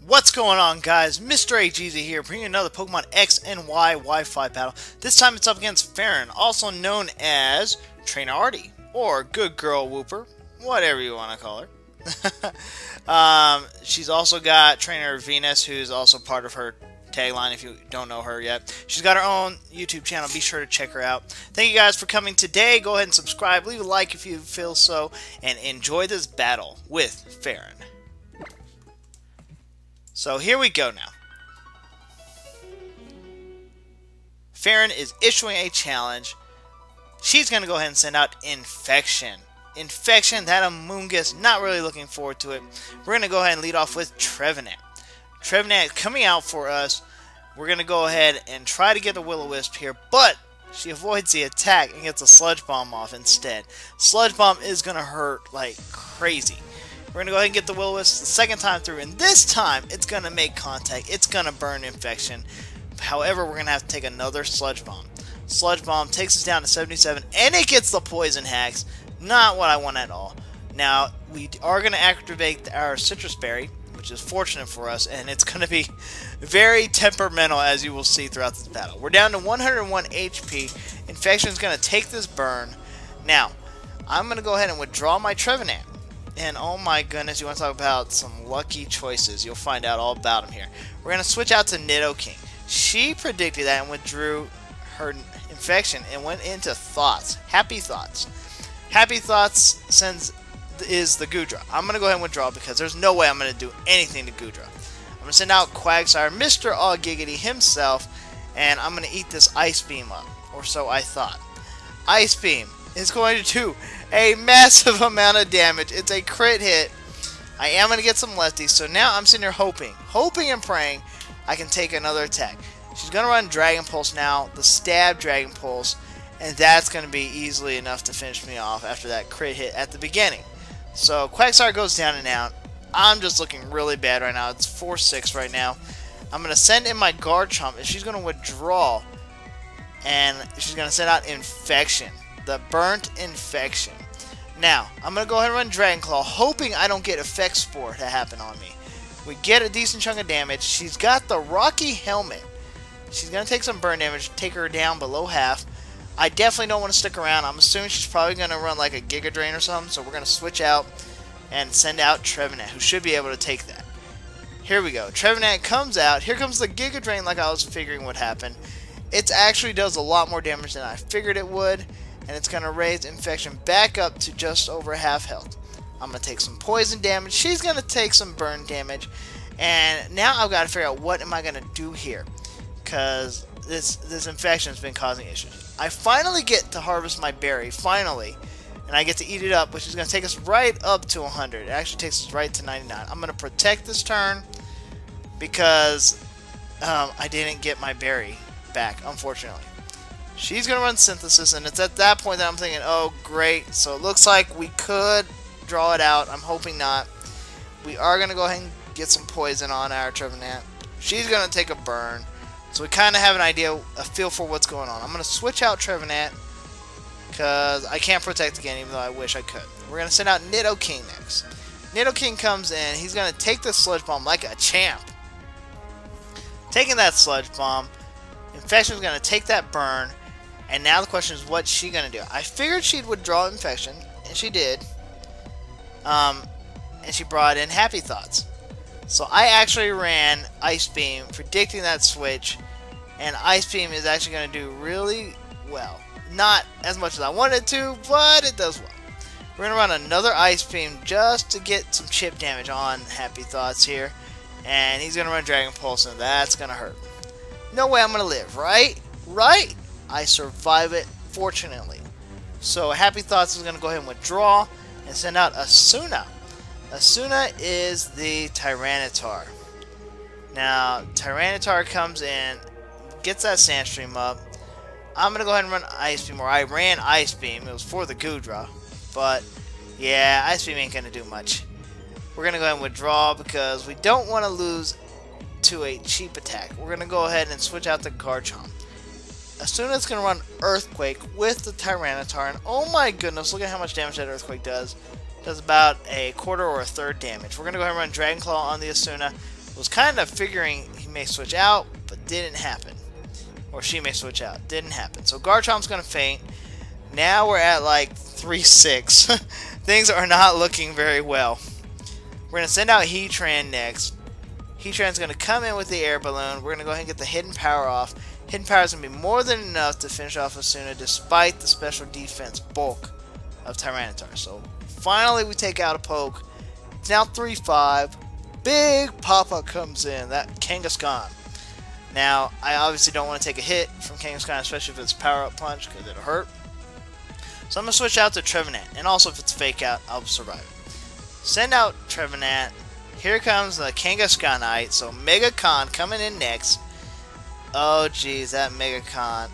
What's going on, guys? MrAGeezie here, bringing another Pokemon X and Y Wi-Fi battle. This time it's up against Farron, also known as Trainer Artie, or Good Girl Whooper, whatever you want to call her. She's also got Trainer Venus, who's also part of her tagline if you don't know her yet. She's got her own YouTube channel. Be sure to check her out. Thank you guys for coming today. Go ahead and subscribe, leave a like if you feel so, and enjoy this battle with Farron. So here we go now. Farron is issuing a challenge. She's going to go ahead and send out Infection. Infection, that Amoonguss, not really looking forward to it. We're going to go ahead and lead off with Trevenant. Trevenant coming out for us. We're going to go ahead and try to get a Will-O-Wisp here, but she avoids the attack and gets a Sludge Bomb off instead. Sludge Bomb is going to hurt like crazy. We're going to go ahead and get the Will-O-Wisp the second time through, and this time it's going to make contact. It's going to burn Infection. However, we're going to have to take another Sludge Bomb. Sludge Bomb takes us down to 77, and it gets the Poison Hacks. Not what I want at all. Now, we are going to activate our Citrus Berry, which is fortunate for us, and it's going to be very temperamental, as you will see throughout this battle. We're down to 101 HP. Infection is going to take this burn. Now, I'm going to go ahead and withdraw my Trevenant. And oh my goodness, you want to talk about some lucky choices. You'll find out all about them here. We're going to switch out to Nidoking. She predicted that and withdrew her Infection and went into Thoughts. Happy Thoughts. Happy Thoughts is the Goodra. I'm going to go ahead and withdraw because there's no way I'm going to do anything to Goodra. I'm going to send out Quagsire, MrAGeezie himself, and I'm going to eat this Ice Beam up. Or so I thought. Ice Beam is going to do a massive amount of damage. It's a crit hit. I am going to get some lefties, so now I'm sitting here hoping and praying I can take another attack. She's going to run Dragon Pulse now, the Stab Dragon Pulse, and that's going to be easily enough to finish me off after that crit hit at the beginning. So Quagsire goes down and out. I'm just looking really bad right now. It's 4-6 right now. I'm going to send in my Garchomp, and she's going to withdraw, and she's going to send out Infection. The Burnt Infection. Now, I'm going to go ahead and run Dragon Claw, hoping I don't get Effect Spore to happen on me. We get a decent chunk of damage. She's got the Rocky Helmet. She's going to take some burn damage, take her down below half. I definitely don't want to stick around. I'm assuming she's probably going to run like a Giga Drain or something, so we're going to switch out and send out Trevenant, who should be able to take that. Here we go. Trevenant comes out. Here comes the Giga Drain like I was figuring would happen. It actually does a lot more damage than I figured it would. And it's going to raise Infection back up to just over half health. I'm going to take some poison damage. She's going to take some burn damage. And now I've got to figure out what am I going to do here. Because this Infection has been causing issues. I finally get to harvest my berry. Finally. And I get to eat it up. Which is going to take us right up to 100. It actually takes us right to 99. I'm going to protect this turn. Because I didn't get my berry back. Unfortunately. She's going to run Synthesis, and it's at that point that I'm thinking, oh, great. So it looks like we could draw it out. I'm hoping not. We are going to go ahead and get some poison on our Trevenant. She's going to take a burn. So we kind of have an idea, a feel for what's going on. I'm going to switch out Trevenant because I can't protect again, even though I wish I could. We're going to send out Nidoking next. Nidoking comes in. He's going to take the Sludge Bomb like a champ. Taking that Sludge Bomb. Infection's going to take that burn. And now the question is, what's she going to do? I figured she'd withdraw Infection, and she did. And she brought in Happy Thoughts. So I actually ran Ice Beam, predicting that switch. And Ice Beam is actually going to do really well. Not as much as I wanted to, but it does well. We're going to run another Ice Beam just to get some chip damage on Happy Thoughts here. And he's going to run Dragon Pulse, and that's going to hurt. No way I'm going to live, right? Right? I survive it, fortunately. So Happy Thoughts is going to go ahead and withdraw and send out Asuna. Asuna is the Tyranitar. Now, Tyranitar comes in, gets that Sandstream up. I'm going to go ahead and run Ice Beam, or I ran Ice Beam. It was for the Goodra. But, yeah, Ice Beam ain't going to do much. We're going to go ahead and withdraw because we don't want to lose to a cheap attack. We're going to go ahead and switch out the Garchomp. Asuna's going to run Earthquake with the Tyranitar, and oh my goodness, look at how much damage that Earthquake does. It does about a quarter or a third damage. We're going to go ahead and run Dragon Claw on the Asuna. Was kind of figuring he may switch out, but didn't happen. Or she may switch out. Didn't happen. So Garchomp's going to faint. Now we're at like 3-6. Things are not looking very well. We're going to send out Heatran next. Heatran's going to come in with the air balloon. We're going to go ahead and get the hidden power off. Hidden power is going to be more than enough to finish off Asuna despite the special defense bulk of Tyranitar. So finally we take out a poke. It's now 3-5. Big Papa comes in. That Kangaskhan. Now, I obviously don't want to take a hit from Kangaskhan, especially if it's power-up punch, because it'll hurt. So I'm going to switch out to Trevenant. And also, if it's fake out, I'll survive it. Send out Trevenant. Here comes the Kangaskhanite. So Mega Con coming in next. Oh, jeez, that Mega Con.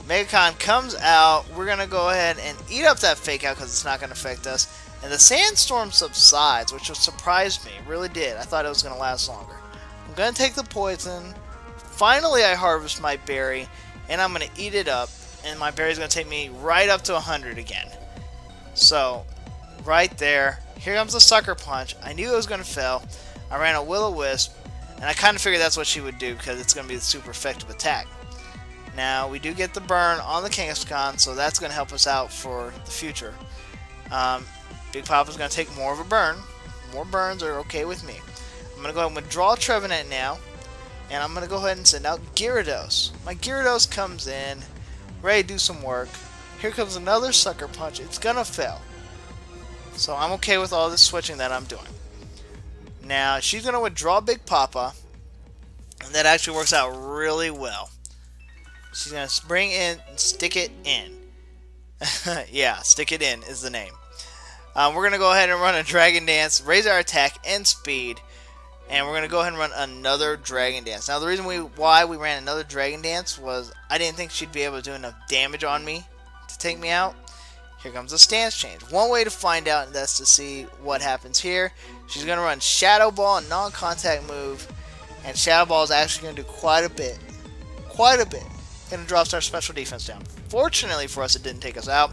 Mega Con comes out. We're going to go ahead and eat up that fake out because it's not going to affect us. And the sandstorm subsides, which surprised me. It really did. I thought it was going to last longer. I'm going to take the poison. Finally, I harvest my berry. And I'm going to eat it up. And my berry is going to take me right up to 100 again. So, right there. Here comes the Sucker Punch. I knew it was going to fail. I ran a Will-O-Wisp. And I kind of figured that's what she would do because it's going to be the super effective attack. Now, we do get the burn on the Kangaskhan. So, that's going to help us out for the future. Big Papa's going to take more of a burn. More burns are okay with me. I'm going to go ahead and withdraw Trevenant now. And I'm going to go ahead and send out Gyarados. My Gyarados comes in. Ready to do some work. Here comes another Sucker Punch. It's going to fail. So I'm okay with all this switching that I'm doing. Now, she's going to withdraw Big Papa. And that actually works out really well. She's going to bring in and stick it in. Yeah, stick it in is the name. We're going to go ahead and run a Dragon Dance, raise our attack and speed, and we're going to go ahead and run another Dragon Dance. Now, the reason why we ran another Dragon Dance was I didn't think she'd be able to do enough damage on me to take me out. Here comes the stance change. One way to find out, and that's to see what happens here. She's going to run Shadow Ball, a non-contact move, and Shadow Ball is actually going to do quite a bit. Quite a bit. Going to drop our special defense down. Fortunately for us, it didn't take us out.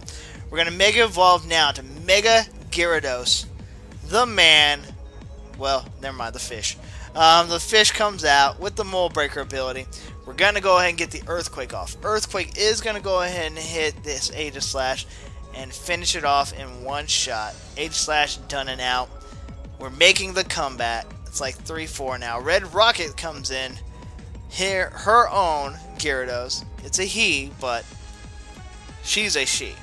We're going to Mega Evolve now to Mega Gyarados. The man. Well, never mind, the fish. The fish comes out with the Mold Breaker ability. We're going to go ahead and get the Earthquake off. Earthquake is going to go ahead and hit this Aegislash and finish it off in one shot. Aegislash done and out. We're making the comeback. It's like 3-4 now. Red Rocket comes in. Here, her own Gyarados. It's a he, but she's a she.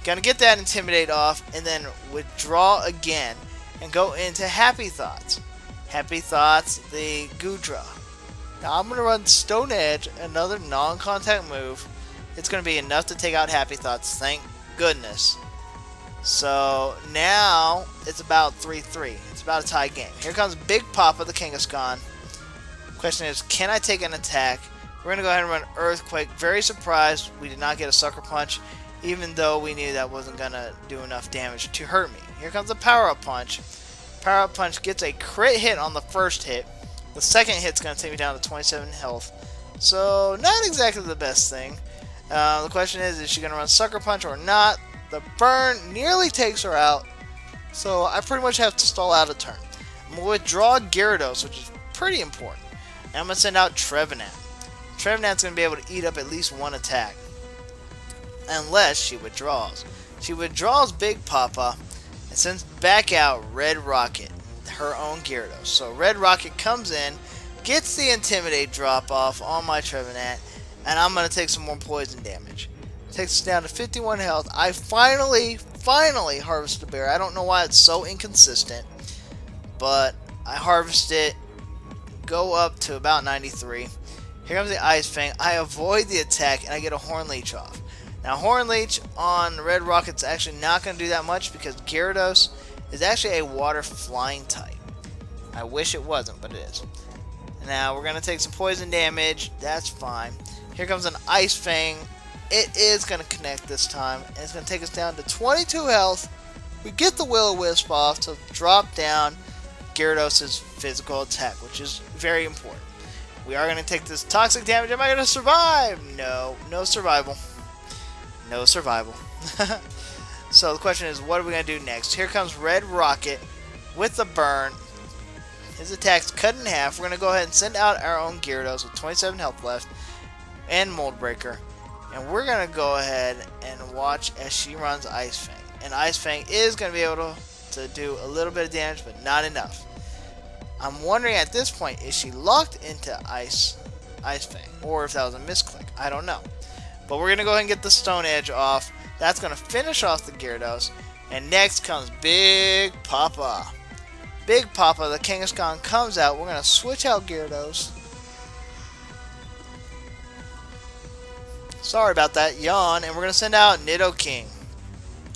Gonna get that Intimidate off and then withdraw again and go into Happy Thoughts. Happy Thoughts, the Goodra. Now I'm gonna run Stone Edge, another non-contact move. It's gonna be enough to take out Happy Thoughts, thank goodness. So now it's about 3-3. It's about a tie game. Here comes Big Papa, the Kangaskhan. Question is, can I take an attack? We're going to go ahead and run Earthquake. Very surprised we did not get a Sucker Punch, even though we knew that wasn't going to do enough damage to hurt me. Here comes a Power-Up Punch. Power-Up Punch gets a crit hit on the first hit. The second hit's going to take me down to 27 health. So, not exactly the best thing. The question is she going to run Sucker Punch or not? The burn nearly takes her out. So, I pretty much have to stall out a turn. I'm going to withdraw Gyarados, which is pretty important. And I'm going to send out Trevenant. Trevenant's going to be able to eat up at least one attack. Unless she withdraws. She withdraws Big Papa and sends back out Red Rocket, her own Gyarados. So Red Rocket comes in, gets the Intimidate drop off on my Trevenant, and I'm going to take some more poison damage. Takes us down to 51 health. I finally harvest a bear. I don't know why it's so inconsistent, but I harvest it, go up to about 93. Here comes the Ice Fang. I avoid the attack and I get a Horn Leech off. Now Horn Leech on Red Rocket's actually not going to do that much because Gyarados is actually a water flying type. I wish it wasn't, but it is. Now we're going to take some poison damage. That's fine. Here comes an Ice Fang. It is going to connect this time, and it's going to take us down to 22 health. We get the Will-O-Wisp off to drop down Gyarados' physical attack, which is very important. We are going to take this toxic damage. Am I going to survive? No. No survival. No survival. So the question is, what are we going to do next? Here comes Red Rocket with the burn. His attack's cut in half. We're going to go ahead and send out our own Gyarados with 27 health left and Mold Breaker. And we're going to go ahead and watch as she runs Ice Fang. And Ice Fang is going to be able to do a little bit of damage, but not enough. I'm wondering at this point, is she locked into Ice Fang? Or if that was a misclick. I don't know. But we're going to go ahead and get the Stone Edge off. That's going to finish off the Gyarados. And next comes Big Papa. Big Papa, the Kangaskhan, comes out. We're going to switch out Gyarados. Sorry about that, yawn. And we're going to send out Nidoking.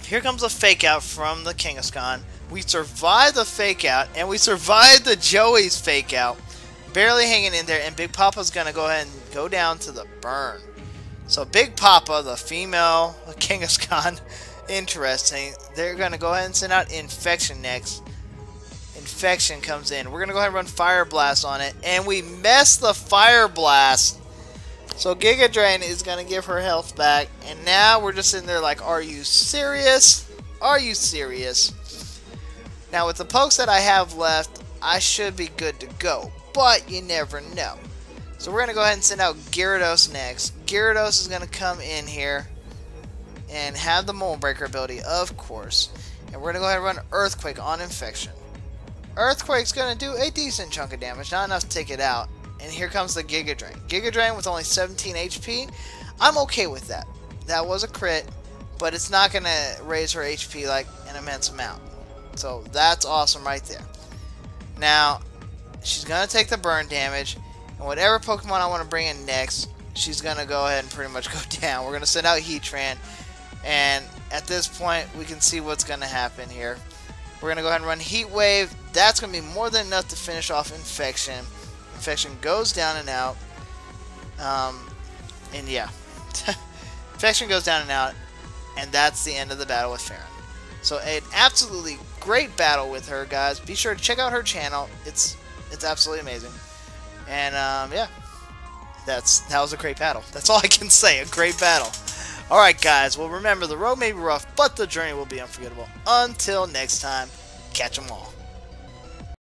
Here comes a fake out from the Kangaskhan. We survived the fake out, and we survived the Joey's fake out. Barely hanging in there, and Big Papa's going to go ahead and go down to the burn. So Big Papa, the female Kangaskhan, interesting. They're going to go ahead and send out Infection next. Infection comes in. We're going to go ahead and run Fire Blast on it, and we messed the Fire Blast. So Giga Drain is going to give her health back. And now we're just sitting there like, are you serious? Are you serious? Now with the pokes that I have left, I should be good to go. But you never know. So we're going to go ahead and send out Gyarados next. Gyarados is going to come in here and have the Mold Breaker ability, of course. And we're going to go ahead and run Earthquake on Infection. Earthquake's going to do a decent chunk of damage. Not enough to take it out. And here comes the Giga Drain. Giga Drain with only 17 HP. I'm okay with that. That was a crit, but it's not going to raise her HP like an immense amount. So that's awesome right there. Now, she's going to take the burn damage. And whatever Pokemon I want to bring in next, she's going to go ahead and pretty much go down. We're going to send out Heatran. And at this point, we can see what's going to happen here. We're going to go ahead and run Heat Wave. That's going to be more than enough to finish off Infection. Infection goes down and out. And yeah. Infection goes down and out. And that's the end of the battle with Farron. So an absolutely great battle with her, guys. Be sure to check out her channel. It's absolutely amazing. And yeah. That was a great battle. That's all I can say. A great battle. Alright guys. Well remember, the road may be rough, but the journey will be unforgettable. Until next time, catch 'em all.